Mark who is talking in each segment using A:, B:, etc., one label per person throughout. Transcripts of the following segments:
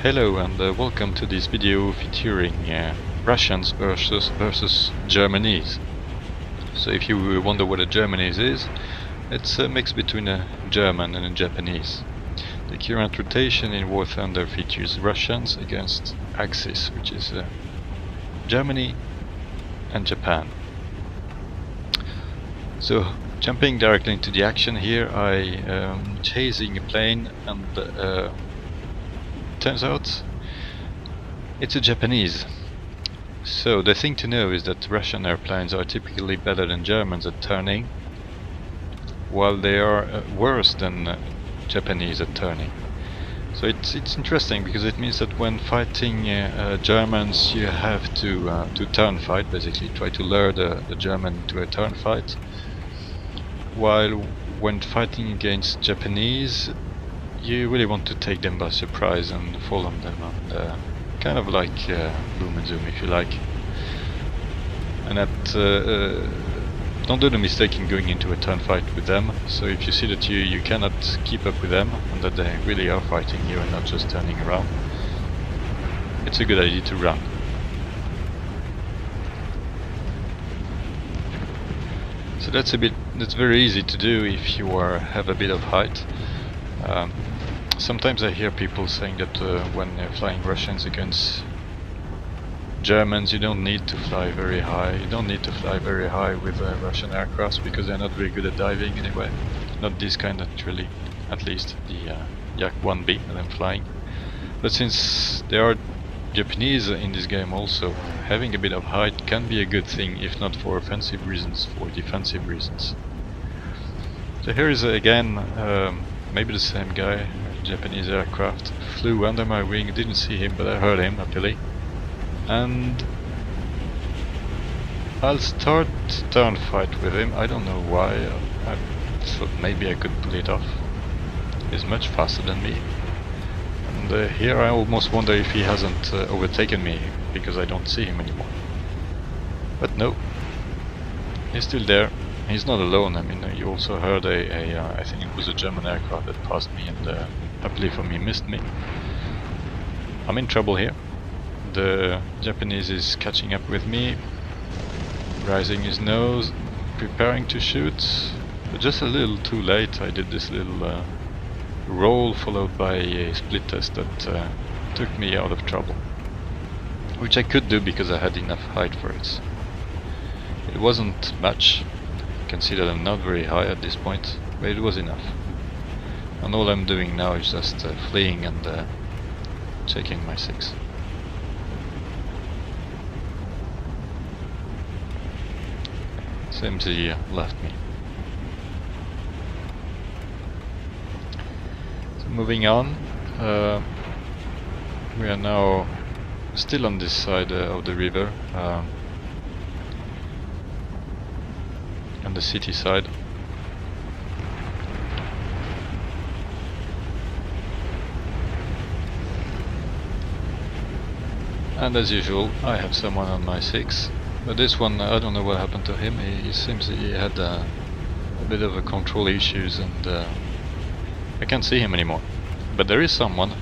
A: Hello and welcome to this video featuring Russians versus Germanese. So if you wonder what a Germanese is, it's a mix between a German and a Japanese. The current rotation in War Thunder features Russians against Axis, which is Germany and Japan. So jumping directly into the action here, I am chasing a plane and turns out it's a Japanese. So the thing to know is that Russian airplanes are typically better than Germans at turning, while they are worse than Japanese at turning. So it's interesting because it means that when fighting Germans, you have to turn fight, basically try to lure the German to a turn fight, while when fighting against Japanese, you really want to take them by surprise and fall on them, and kind of like boom and zoom, if you like. And don't do the mistake in going into a turn fight with them. So if you see that you cannot keep up with them and that they really are fighting you and not just turning around, it's a good idea to run. So that's very easy to do if you have a bit of height. Sometimes I hear people saying that when they're flying Russians against Germans, you don't need to fly very high. You don't need to fly very high with Russian aircrafts because they're not very good at diving anyway. Not this kind, actually. At least the Yak-1B that I'm flying. But since there are Japanese in this game also, having a bit of height can be a good thing, if not for offensive reasons, for defensive reasons. So here is again maybe the same guy. Japanese aircraft flew under my wing. Didn't see him, but I heard him luckily. And I'll start turn fight with him. I don't know why. I thought maybe I could pull it off. He's much faster than me. And here I almost wonder if he hasn't overtaken me because I don't see him anymore. But no, he's still there. He's not alone. I mean, you also heard I think it was a German aircraft that passed me, and happily for me missed me. I'm in trouble here. The Japanese is catching up with me, raising his nose, preparing to shoot, but just a little too late. I did this little roll followed by a split test that took me out of trouble, which I could do because I had enough height for it. It wasn't much. You can see that I'm not very high at this point, but it was enough. And all I'm doing now is just fleeing and checking my 6. Seems he left me. So moving on, we are now still on this side of the river, on the city side. And as usual, I have someone on my 6, but this one, I don't know what happened to him. He seems he had a bit of a control issues, and I can't see him anymore. But there is someone,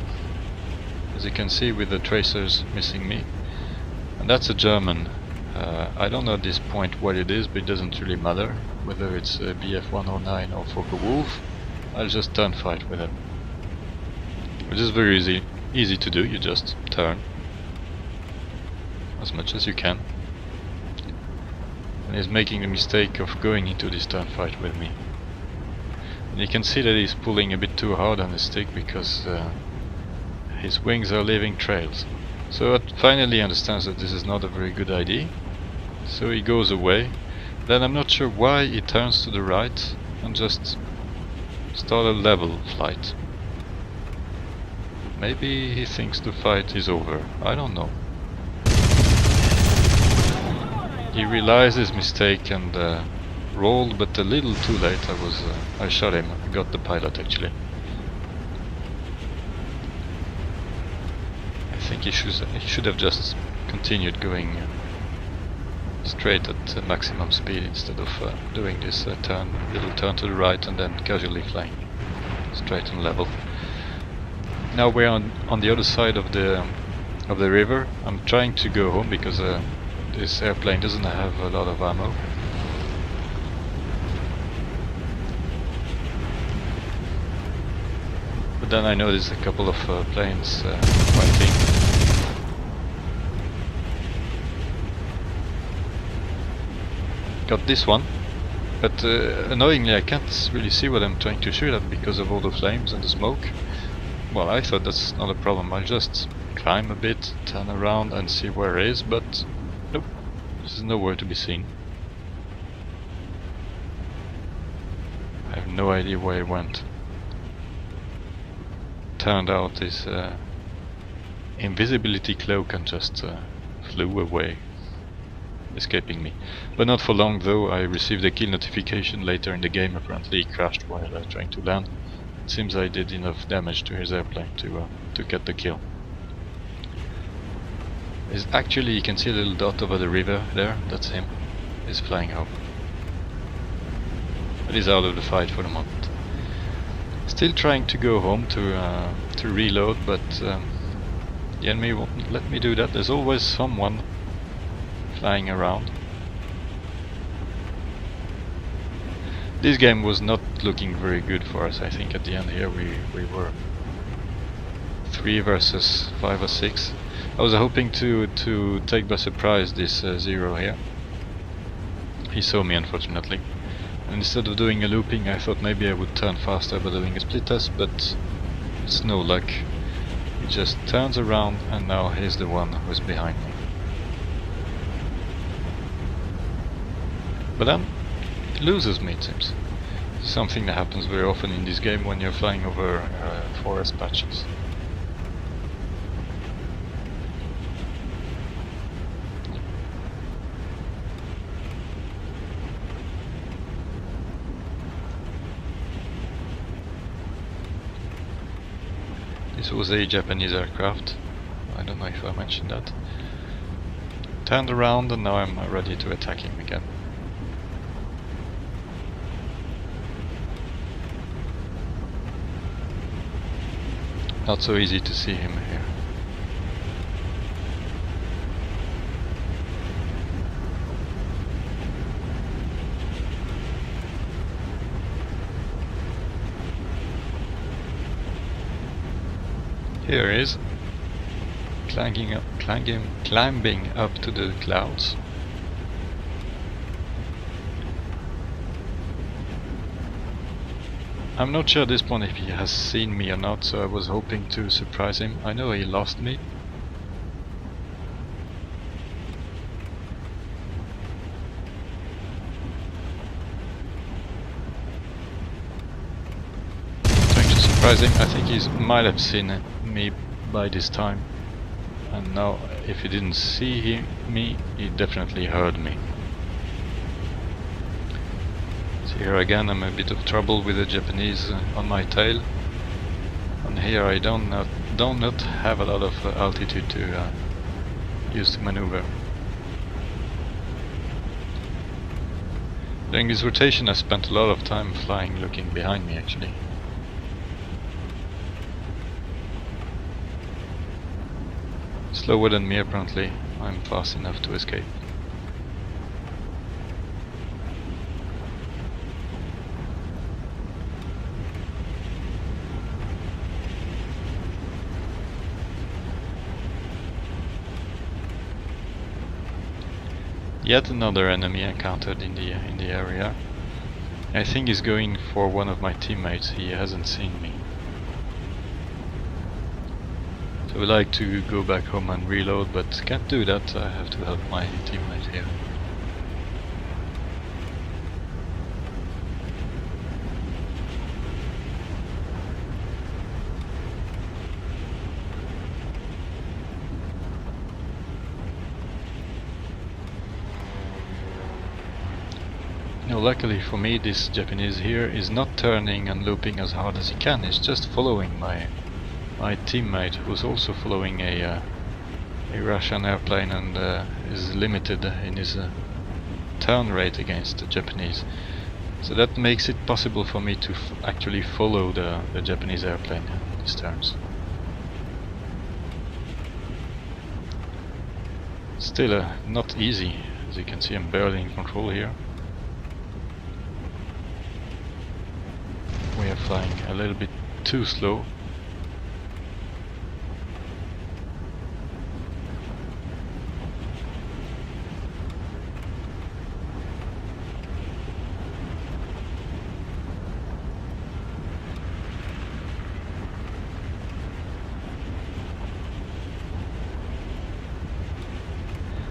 A: as you can see, with the tracers missing me, and that's a German. I don't know at this point what it is, but it doesn't really matter whether it's BF-109 or Focke-Wulf. I'll just turn fight with him, which is very easy to do. You just turn as much as you can, and he's making the mistake of going into this turn fight with me. And you can see that he's pulling a bit too hard on the stick because his wings are leaving trails. So it finally understands that this is not a very good idea, so he goes away. Then I'm not sure why he turns to the right and just start a level flight. Maybe he thinks the fight is over, I don't know. He realized his mistake and rolled, but a little too late. I shot him. I got the pilot actually. I think he should have just continued going straight at maximum speed instead of doing this little turn to the right and then casually flying straight and level. Now we're on the other side of the river. I'm trying to go home because this airplane doesn't have a lot of ammo. But then I noticed a couple of planes fighting. Got this one, but annoyingly I can't really see what I'm trying to shoot at because of all the flames and the smoke. Well, I thought that's not a problem. I'll just climb a bit, turn around and see where it is, but nope, there's nowhere to be seen. I have no idea where it went. Turned out this invisibility cloak and just flew away, escaping me. But not for long though. I received a kill notification later in the game. Apparently he crashed while trying to land. It seems I did enough damage to his airplane to get the kill. Is actually, you can see a little dot over the river there. That's him. He's flying home. But he's out of the fight for the moment. Still trying to go home to reload, but the enemy won't let me do that. There's always someone flying around. This game was not looking very good for us. I think at the end here we were 3 versus 5 or 6. I was hoping to take by surprise this Zero here. He saw me, unfortunately. And instead of doing a looping, I thought maybe I would turn faster by doing a split test, but it's no luck. He just turns around and now he's the one who's behind me. But then it loses me, it seems. Something that happens very often in this game when you're flying over forest patches. This was a Japanese aircraft. I don't know if I mentioned that. Turned around and now I'm ready to attack him again. Not so easy to see him here. Here he is, climbing up to the clouds. I'm not sure at this point if he has seen me or not, so I was hoping to surprise him. I know he lost me. Trying to surprise him. I think he might have seen me by this time. And now, if he didn't see me, he definitely heard me. Here again I'm a bit of trouble with the Japanese on my tail, and here I do not have a lot of altitude to use to maneuver. During this rotation I spent a lot of time flying looking behind me actually. Slower than me apparently. I'm fast enough to escape. Yet another enemy encountered in the area. I think he's going for one of my teammates. He hasn't seen me. So I would like to go back home and reload, but can't do that. I have to help my teammate here. No, luckily for me, this Japanese here is not turning and looping as hard as he can. He's just following my teammate, who's also following a Russian airplane and is limited in his turn rate against the Japanese. So that makes it possible for me to actually follow the Japanese airplane in these turns. Still not easy. As you can see, I'm barely in control here. We are flying a little bit too slow.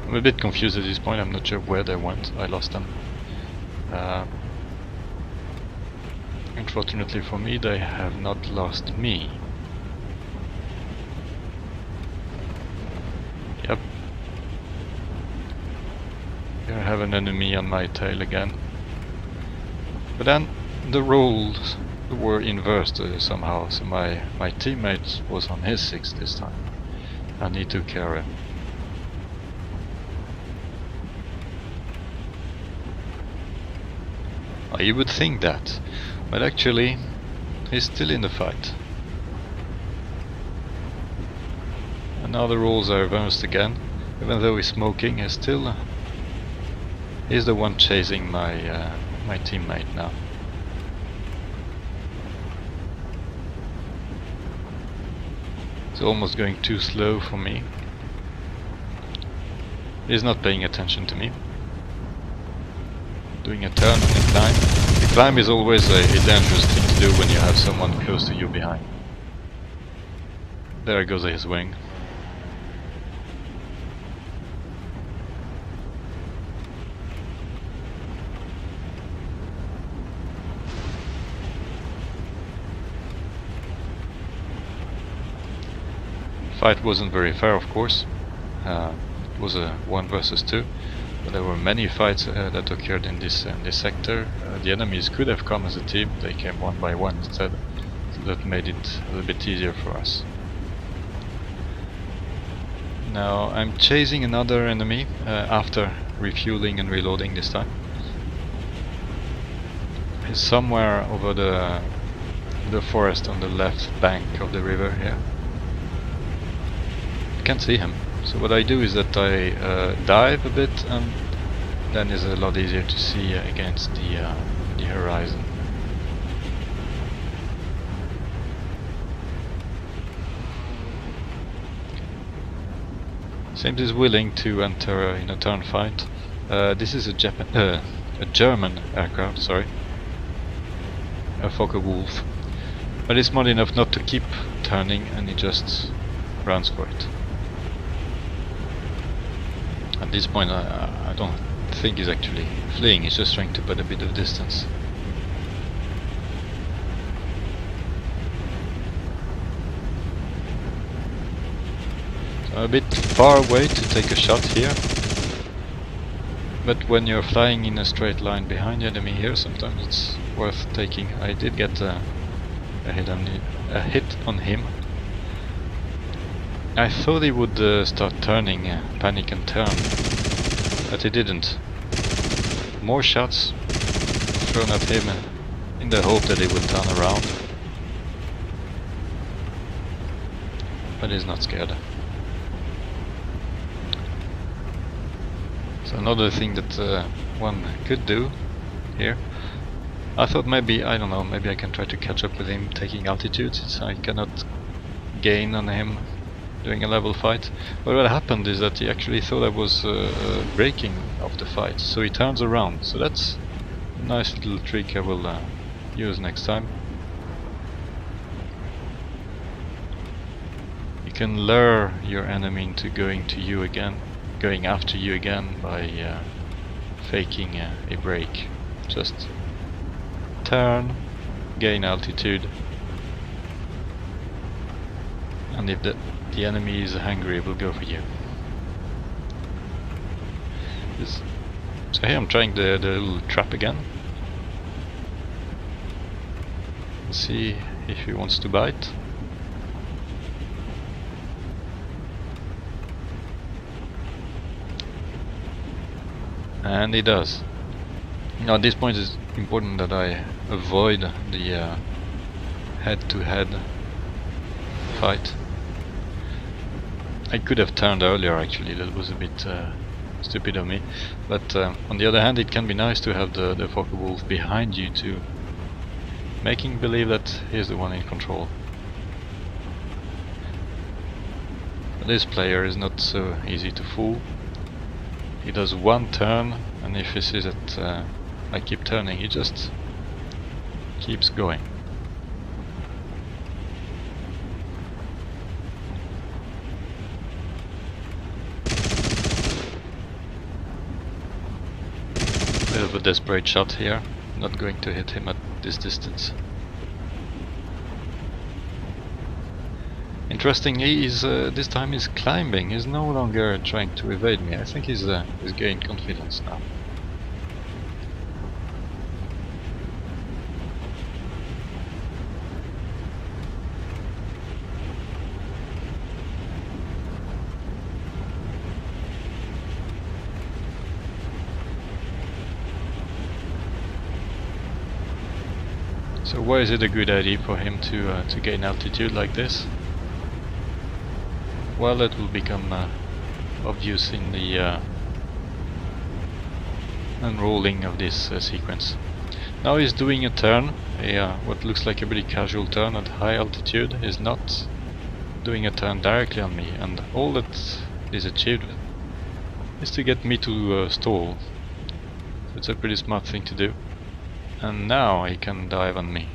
A: I'm a bit confused at this point. I'm not sure where they went. I lost them. Unfortunately for me, they have not lost me. Yep. Here I have an enemy on my tail again. But then the roles were inversed somehow, so my teammate was on his 6 this time, and he took care of him. You would think that, but actually he's still in the fight. And now the roles are reversed again. Even though he's smoking, he's the one chasing my my teammate now. It's almost going too slow for me. He's not paying attention to me. Doing a turn and a climb. The climb is always a dangerous thing to do when you have someone close to you behind. There goes his wing. Fight wasn't very fair, of course. It was a 1 versus 2. There were many fights that occurred in this sector. The enemies could have come as a team, they came one by one instead, so that made it a little bit easier for us. Now I'm chasing another enemy after refueling and reloading this time. He's somewhere over the forest on the left bank of the river here. Can't see him. So what I do is that I dive a bit, and then it's a lot easier to see against the horizon. Saint is willing to enter in a turn fight. This is a German aircraft, sorry, a Fokker-Wulf, but it's smart enough not to keep turning, and he just runs for it. At this point I don't think he's actually fleeing, he's just trying to put a bit of distance. So I'm a bit far away to take a shot here, but when you're flying in a straight line behind the enemy here, sometimes it's worth taking. I did get a hit on him. I thought he would start turning, panic and turn, but he didn't. More shots thrown at him in the hope that he would turn around. But he's not scared. So another thing that one could do here, I thought maybe, I don't know, maybe I can try to catch up with him taking altitude, since I cannot gain on him doing a level fight. But what happened is that he actually thought I was breaking off the fight, so he turns around. So that's a nice little trick I will use next time. You can lure your enemy into going after you again by faking a break. Just turn, gain altitude, and if the enemy is hungry, will go for you. So here I'm trying the little trap again. Let's see if he wants to bite. And he does. Now at this point it's important that I avoid the head-to-head fight. I could have turned earlier actually, that was a bit stupid of me. But on the other hand, it can be nice to have the Focke-Wulf behind you too, making believe that he's the one in control. But this player is not so easy to fool. He does one turn, and if he sees that I keep turning, he just keeps going. Bit of a desperate shot here, not going to hit him at this distance. Interestingly, this time he's climbing, he's no longer trying to evade me. I think he's gained confidence now. So why is it a good idea for him to gain altitude like this? Well, that will become obvious in the unrolling of this sequence. Now he's doing a turn, what looks like a pretty casual turn at high altitude. He's not doing a turn directly on me, and all that is achieved is to get me to stall. So it's a pretty smart thing to do. And now he can dive on me.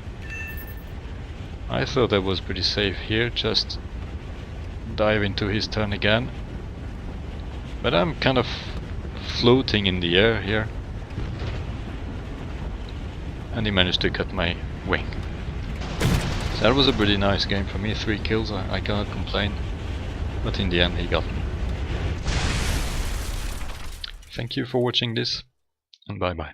A: I thought I was pretty safe here, just dive into his turn again. But I'm kind of floating in the air here. And he managed to cut my wing. So that was a pretty nice game for me, 3 kills, I cannot complain. But in the end he got me. Thank you for watching this, and bye bye.